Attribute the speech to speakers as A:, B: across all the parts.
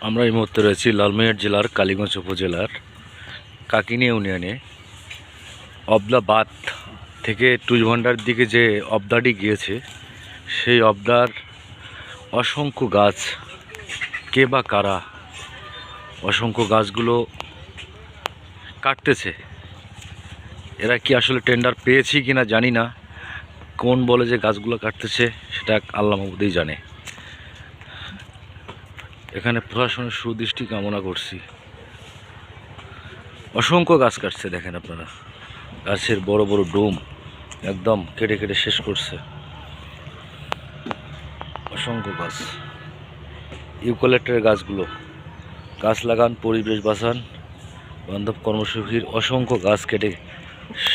A: আমরা এই মুহূর্তে রয়েছি লালমনিরহাট জেলার কালীগঞ্জ উপজেলার কাকিনি ইউনিয়নে। অবলা বাঁধ থেকে টুইভান্ডার দিকে যে অবদাটি গিয়েছে, সেই অবদার অসংখ্য গাছ, কে বা কারা অসংখ্য গাছগুলো কাটতেছে। এরা কি আসলে টেন্ডার পেয়েছি কিনা জানি না, কোন বলে যে গাছগুলো কাটতেছে সেটা আল্লাহ মাহবুদই জানে। এখানে প্রশাসনের সুদৃষ্টি কামনা করছি। অসংখ্য গাছ কাটছে, দেখেন আপনারা, গাছের বড় বড় ডোম একদম কেটে কেটে শেষ করছে। অসংখ্য গাছ, ইউক্যালিপটাসের গাছগুলো, গাছ লাগান পরিবেশ বাঁচান বান্ধব কর্মসূচির অসংখ্য গাছ কেটে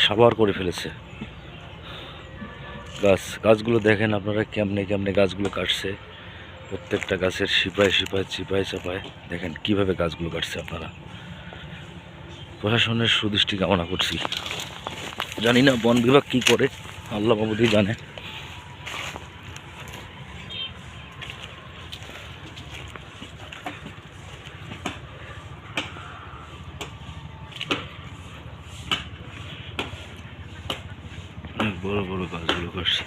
A: সাবার করে ফেলেছে। গাছগুলো দেখেন আপনারা কেমনে কেমনে গাছগুলো কাটছে। প্রত্যেকটা গাছের শিপায় শিপায় চিপায় চাপায় দেখেন কিভাবে গাছগুলো কাটছে। আপনারা প্রশাসনের সুদৃষ্টি কামনা করছি। জানি না বন বিভাগ কি করে, আল্লাহ মাহবুদই জানে। অনেক বড় বড় গাছগুলো কাটছে।